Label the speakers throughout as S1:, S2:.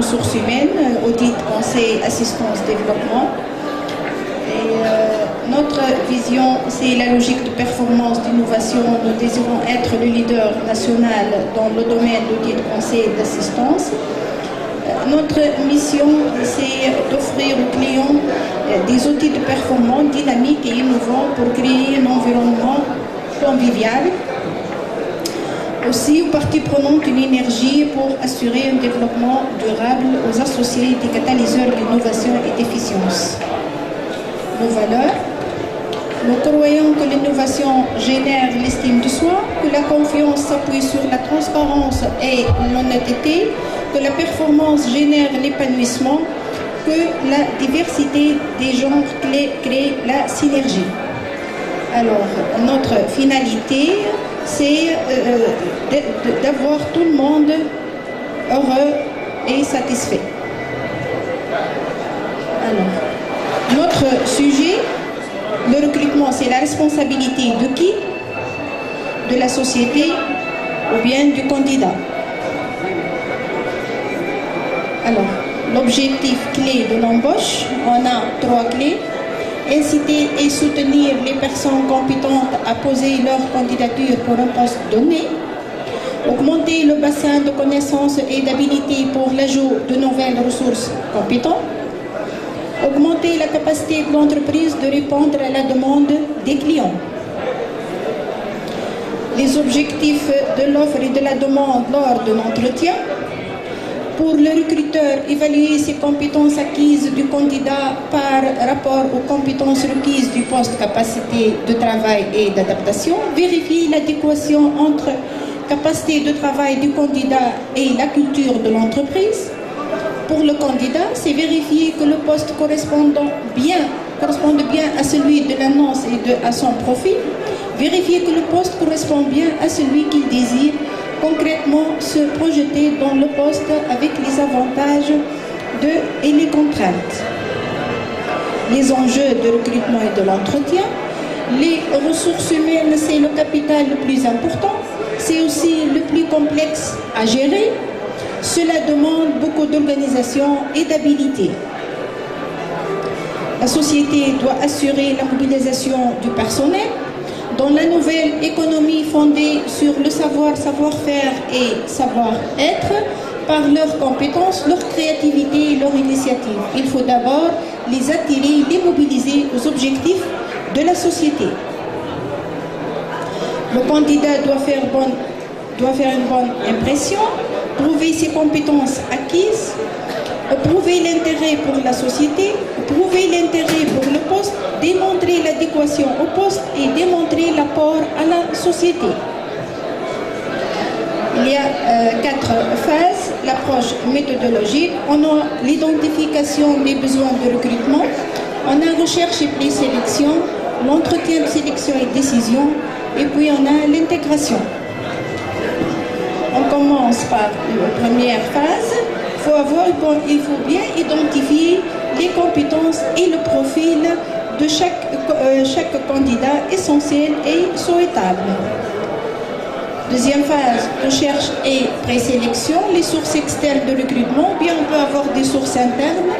S1: ressources humaines, audit, conseil, assistance, développement. Et notre vision, c'est la logique de performance, d'innovation. Nous désirons être le leader national dans le domaine d'audit, conseil et d'assistance. Notre mission, c'est d'offrir aux clients des outils de performance dynamiques et innovants pour créer un environnement convivial. Aussi, aux parties prenantes, une énergie pour assurer un développement durable aux associés des catalyseurs d'innovation et d'efficience. Nos valeurs. Nous croyons que l'innovation génère l'estime de soi, que la confiance s'appuie sur la transparence et l'honnêteté, que la performance génère l'épanouissement, que la diversité des genres crée la synergie. Alors, notre finalité, c'est d'avoir tout le monde heureux et satisfait. Alors, notre sujet, le recrutement, c'est la responsabilité de qui? De la société ou bien du candidat. Alors, l'objectif clé de l'embauche, on a 3 clés. Inciter et soutenir les personnes compétentes à poser leur candidature pour un poste donné. Augmenter le bassin de connaissances et d'habilités pour l'ajout de nouvelles ressources compétentes. Augmenter la capacité de l'entreprise de répondre à la demande des clients. Les objectifs de l'offre et de la demande lors de l'entretien. Pour le recruteur, évaluer ses compétences acquises du candidat par rapport aux compétences requises du poste, capacité de travail et d'adaptation. Vérifier l'adéquation entre capacité de travail du candidat et la culture de l'entreprise. Pour le candidat, c'est vérifier que le poste corresponde bien à celui de l'annonce et à son profil. Vérifier que le poste correspond bien à celui qu'il désire. Concrètement, se projeter dans le poste avec les avantages et les contraintes. Les enjeux de recrutement et de l'entretien. Les ressources humaines, c'est le capital le plus important. C'est aussi le plus complexe à gérer. Cela demande beaucoup d'organisation et d'habilité. La société doit assurer la mobilisation du personnel. Dans la nouvelle économie fondée sur le savoir-faire et savoir-être, par leurs compétences, leur créativité et leur initiative. Il faut d'abord les attirer, les mobiliser aux objectifs de la société. Le candidat doit faire une bonne impression, prouver ses compétences acquises, prouver l'intérêt pour la société, prouver l'intérêt pour le poste, démontrer l'adéquation au poste et démontrer l'apport à la société. Il y a 4 phases. L'approche méthodologique, on a l'identification des besoins de recrutement, on a recherche et présélection, l'entretien de sélection et décision, et puis on a l'intégration. On commence par la première phase. Il faut bien identifier les compétences et le profil de chaque candidat essentiel et souhaitable. Deuxième phase, recherche et présélection, les sources externes de recrutement, ou bien on peut avoir des sources internes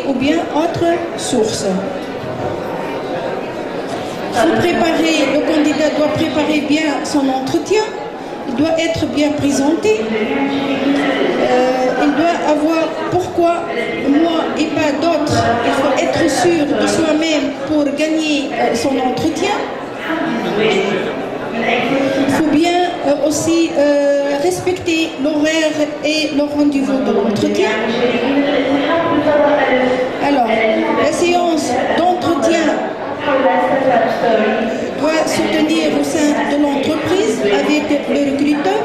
S1: ou bien autres sources. Le candidat doit préparer bien son entretien, il doit être bien présenté, il doit avoir pourquoi moi et pas d'autres. Il faut être sûr de soi-même pour gagner son entretien. Il faut bien aussi respecter l'horaire et le rendez-vous de l'entretien. Alors, la séance d'entretien doit se tenir au sein de l'entreprise avec le recruteur,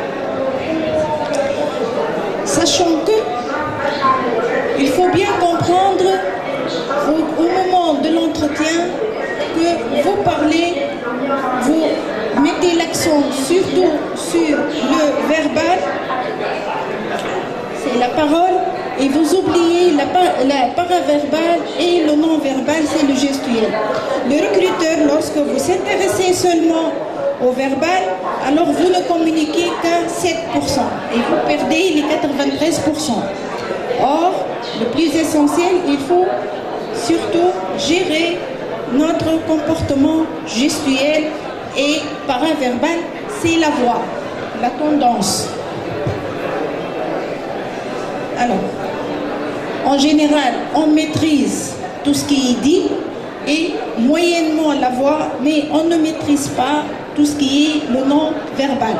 S1: sachant que il faut bien comprendre au moment de l'entretien que vous parlez, vous mettez l'accent surtout sur le verbal, c'est la parole, et vous oubliez la paraverbale et le non-verbal, c'est le gestuel. Le recruteur, lorsque vous s'intéressez seulement au verbal, alors vous ne communiquez qu'à 7% et vous perdez les 93%. Or, le plus essentiel, il faut surtout gérer notre comportement gestuel et paraverbal, c'est la voix, la tendance. Alors, en général, on maîtrise tout ce qui est dit et moyennement la voix, mais on ne maîtrise pas tout ce qui est le non-verbal.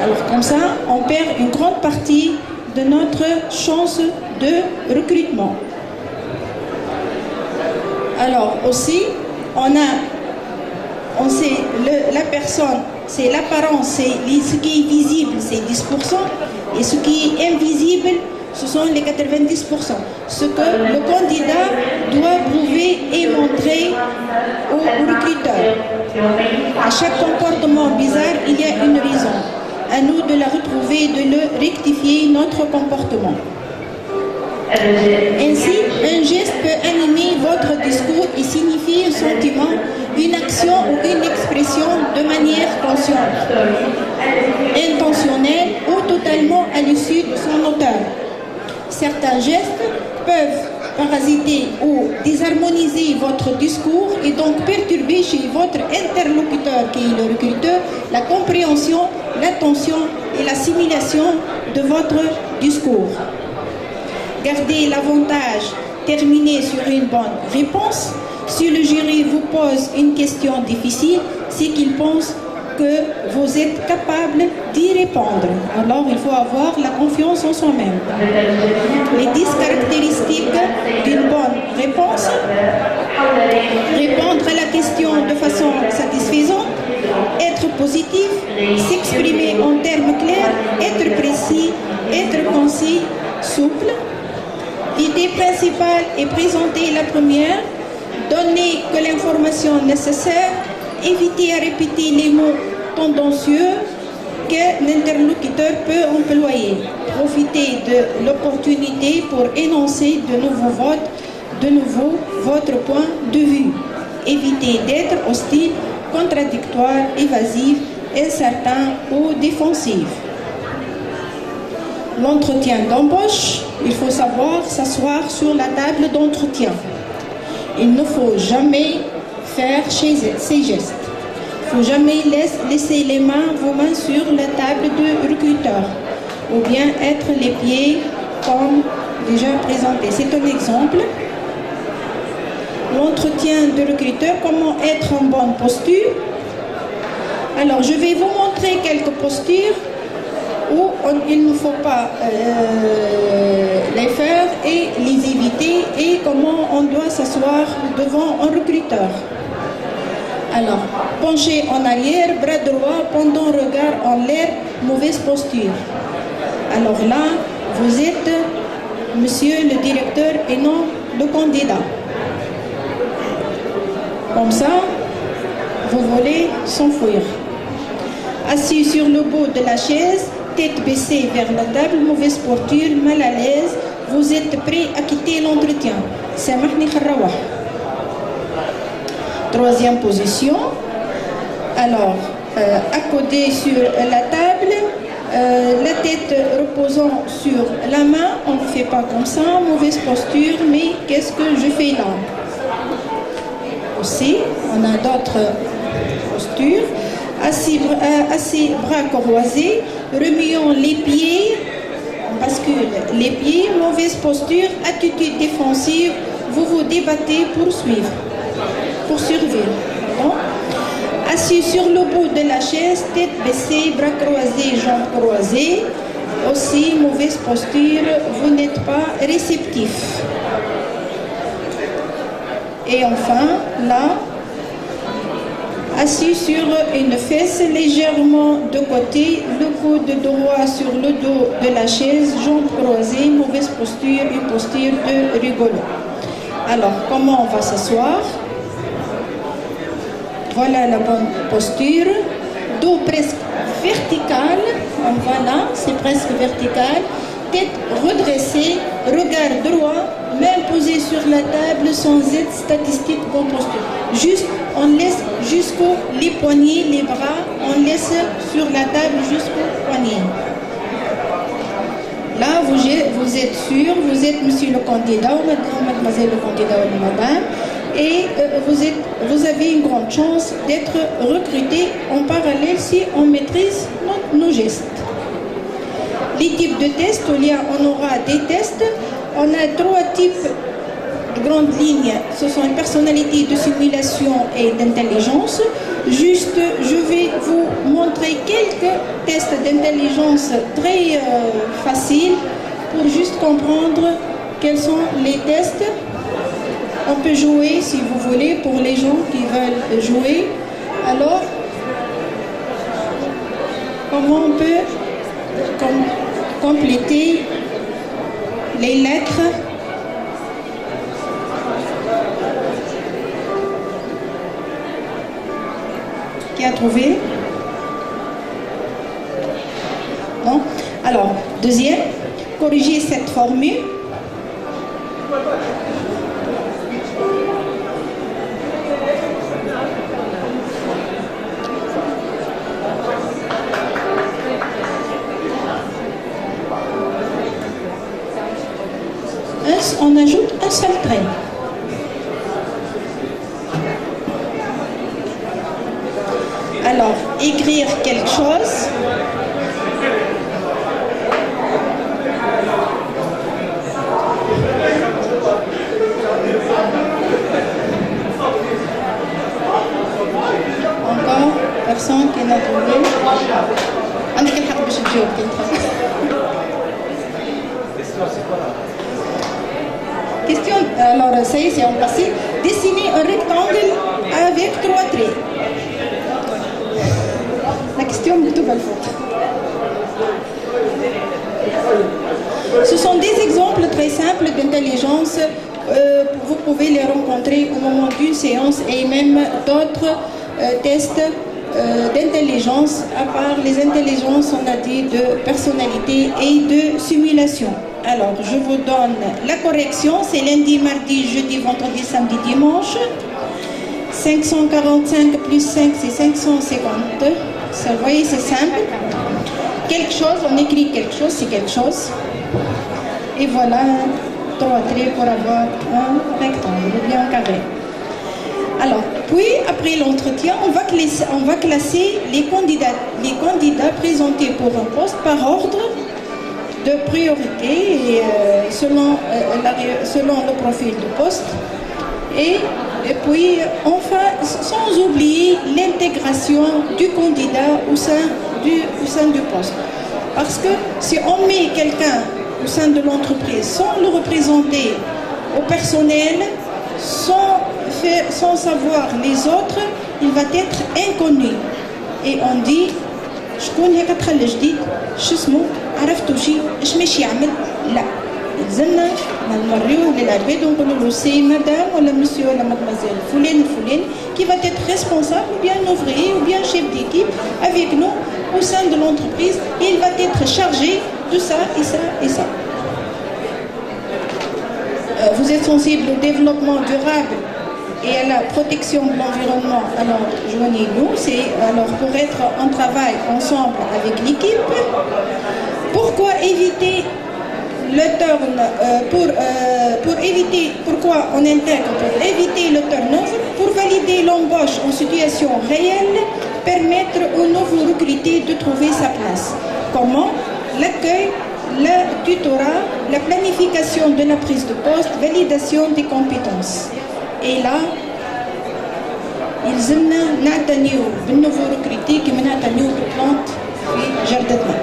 S1: Alors comme ça, on perd une grande partie de notre chance de recrutement. Alors aussi, on sait, la personne, c'est l'apparence, c'est ce qui est visible, c'est 10%, et ce qui est invisible, ce sont les 90%. Ce que le candidat doit prouver et montrer au recruteur. À chaque comportement bizarre, il y a une raison. À nous de la retrouver, de le rectifier, notre comportement. Ainsi, un geste peut animer votre discours et signifier un sentiment, une action ou une expression de manière consciente, intentionnelle ou totalement à l'issue de son auteur. Certains gestes peuvent parasiter ou désharmoniser votre discours et donc perturber chez votre interlocuteur, qui est le recruteur, la compréhension, l'attention et l'assimilation de votre discours. Gardez l'avantage, terminer sur une bonne réponse. Si le jury vous pose une question difficile, c'est qu'il pense que vous êtes capable d'y répondre. Alors, il faut avoir la confiance en soi-même. Les 10 caractéristiques d'une bonne réponse: répondre à la question de façon satisfaisante, être positif, s'exprimer en termes clairs, être précis, être concis, souple. L'idée principale est présenter la première, donner que l'information nécessaire, éviter à répéter les mots tendancieux que l'interlocuteur peut employer. Profiter de l'opportunité pour énoncer de nouveau votre point de vue. Éviter d'être hostile, contradictoire, évasif, incertain ou défensif. L'entretien d'embauche, il faut savoir s'asseoir sur la table d'entretien. Il ne faut jamais faire ces gestes. Il ne faut jamais laisser vos mains sur la table du recruteur ou bien être les pieds comme déjà présenté. C'est un exemple. L'entretien de recruteur, comment être en bonne posture. Alors, je vais vous montrer quelques postures où il ne faut pas les faire et les éviter, et comment on doit s'asseoir devant un recruteur. Alors, penché en arrière, bras droit, pendant regard en l'air, mauvaise posture. Alors là, vous êtes monsieur le directeur et non le candidat. Comme ça, vous voulez s'enfuir. Assis sur le bout de la chaise, tête baissée vers la table, mauvaise posture, mal à l'aise, vous êtes prêt à quitter l'entretien. Samahni kharrawah. Troisième position. Alors, accoudé sur la table, la tête reposant sur la main, on ne fait pas comme ça, mauvaise posture, mais qu'est-ce que je fais là? Aussi, on a d'autres postures. Assis, bras croisés, remuant les pieds, bascule les pieds, mauvaise posture, attitude défensive, vous vous débattez pour survivre. Bon. Assis sur le bout de la chaise, tête baissée, bras croisés, jambes croisées, aussi mauvaise posture, vous n'êtes pas réceptif. Et enfin, là, assis sur une fesse légèrement de côté, le coude droit sur le dos de la chaise, jambes croisées, mauvaise posture, une posture de rigolo. Alors, comment on va s'asseoir? Voilà la bonne posture. Dos presque vertical, on va là, c'est presque vertical. Tête redressée, regard droit, main posée sur la table sans être statistique, bonne posture. Juste, on laisse jusqu'aux les poignets, les bras, on laisse sur la table jusqu'aux poignets. êtes sûr, vous êtes monsieur le candidat ou mademoiselle le candidat ou madame, et vous avez une grande chance d'être recruté en parallèle si on maîtrise nos gestes. Les types de tests, on aura des tests. On a 3 types de grandes lignes. Ce sont une personnalité de simulation et d'intelligence. Juste, je vais vous montrer quelques tests d'intelligence très faciles pour juste comprendre quels sont les tests. On peut jouer si vous voulez pour les gens qui veulent jouer. Alors, comment on peut compléter les lettres? Qui a trouvé? Non? Alors, deuxième, corriger cette formule. On ajoute un seul trait. Alors, écrire quelque chose. Encore, personne qui n'a trouvé. عندك الحق باش تجاوب Question, alors ça y est, c'est en passé. Dessiner un rectangle avec 3 traits. La question est tout belle faute. Ce sont des exemples très simples d'intelligence. Vous pouvez les rencontrer au moment d'une séance et même d'autres tests d'intelligence, à part les intelligences, on a dit, de personnalité et de simulation. Alors, je vous donne la correction, c'est lundi, mardi, jeudi, vendredi, samedi, dimanche. 545 plus 5, c'est 550. Ça, vous voyez, c'est simple. Quelque chose, on écrit quelque chose, c'est quelque chose. Et voilà, 3 traits pour avoir un rectangle, ou bien un carré. Alors, puis, après l'entretien, on va classer les candidats présentés pour un poste par ordre de priorité et selon le profil du poste. Et puis, enfin, sans oublier l'intégration du candidat au sein du poste. Parce que si on met quelqu'un au sein de l'entreprise sans le représenter au personnel, sans savoir les autres, il va être inconnu. Et on dit, شكون هيك دخل جديد؟ شو اسمه؟ عرفتوا شي؟ ايش ماشي يعمل؟ لا، يلزمنا نوريوه للعباد ونقولوا له سي مدام ولا مسيو ولا مادموزيل فلان فلان qui va être responsable ou bien ouvrier ou bien chef d'équipe avec nous au sein de l'entreprise. Il va être chargé de ça et ça et ça. Vous êtes sensible au développement durable et à la protection de l'environnement, alors joignez-nous. C'est alors pour être en travail ensemble avec l'équipe. Pourquoi éviter le turn pourquoi on intègre pour éviter le turnover, pour valider l'embauche en situation réelle, permettre aux nouveaux recrutés de trouver sa place. Comment? L'accueil, le tutorat, la planification de la prise de poste, validation des compétences. Et là, يلزمنا نعتنيو بالنوفو ركريتي كما نعتنيو بالبلانت في جردتنا.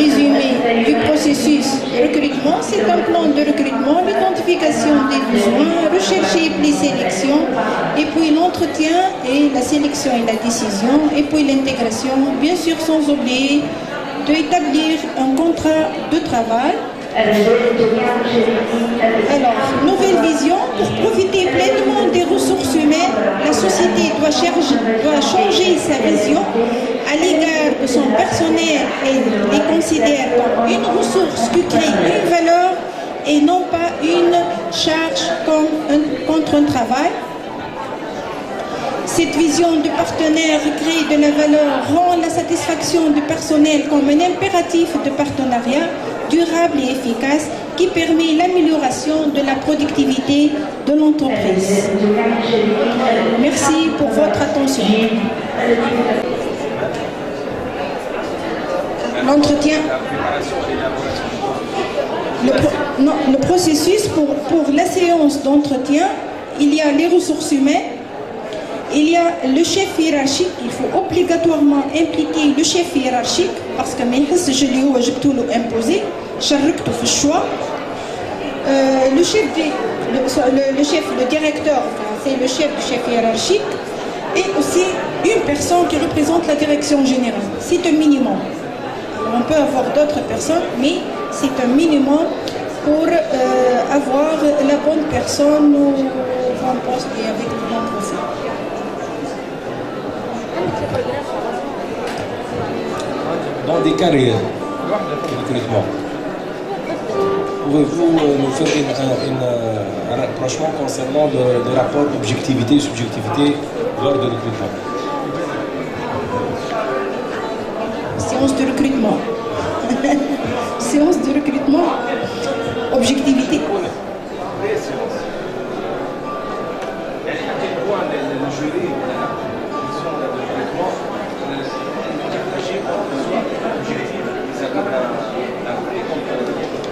S1: Résumé du processus de recrutement, c'est un plan de recrutement, l'identification des besoins, rechercher les sélections, et puis l'entretien et la sélection et la décision, et puis l'intégration, bien sûr sans oublier d'établir un contrat de travail. Alors, nouvelle vision, pour profiter pleinement des ressources humaines, la société doit changer sa vision à l'égard de son personnel et les considère comme une ressource qui crée une valeur et non pas une charge contre un travail. Cette vision du partenaire crée de la valeur, rend la satisfaction du personnel comme un impératif de partenariat durable et efficace qui permet l'amélioration de la productivité de l'entreprise. Merci pour votre attention. L'entretien. Le processus pour la séance d'entretien, il y a les ressources humaines, il y a le chef hiérarchique. Il faut obligatoirement impliquer le chef hiérarchique parce que le choix. Le directeur, c'est le chef du chef hiérarchique, et aussi une personne qui représente la direction générale. C'est un minimum. On peut avoir d'autres personnes, mais c'est un minimum pour avoir la bonne personne au bon poste et avec le bon profil.
S2: Dans des carrières de recrutement, pouvez-vous nous faire un rapprochement concernant le rapport objectivité et subjectivité lors de recrutement?
S1: Séance de recrutement. Séance de recrutement. Objectivité.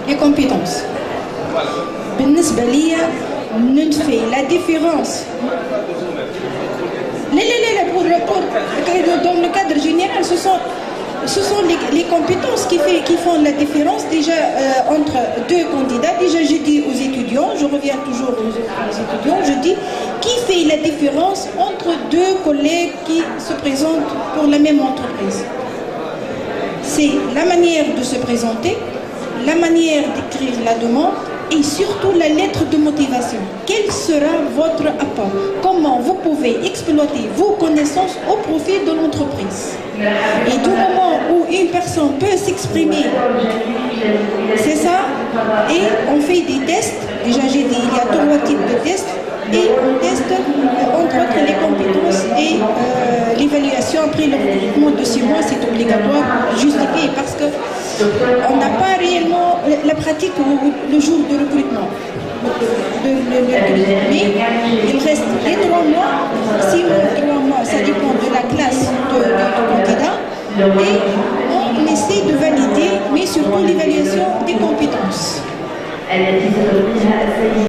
S1: Les compétences. بالنسبة لي ننفي la différence. Dans le cadre général, ce sont les compétences qui font la différence déjà entre deux candidats. Déjà, je dis aux étudiants, je reviens toujours aux étudiants, je dis qui fait la différence entre deux collègues qui se présentent pour la même entreprise. C'est la manière de se présenter, la manière d'écrire la demande et surtout la lettre de motivation. Quel sera votre apport? Comment vous pouvez exploiter vos connaissances au profit de l'entreprise? Et du moment où une personne peut s'exprimer, c'est ça, et on fait des tests. Déjà j'ai dit, il y a 3 types de tests, et on teste entre autres les compétences et l'évaluation après le recrutement de 6 mois, c'est obligatoire, justifié, parce que on n'a pas réellement la pratique le jour de recrutement. Mais il reste les 3 mois, 6 mois, 3 mois, ça dépend de la classe de candidat, et on essaie de valider, mais surtout l'évaluation des compétences.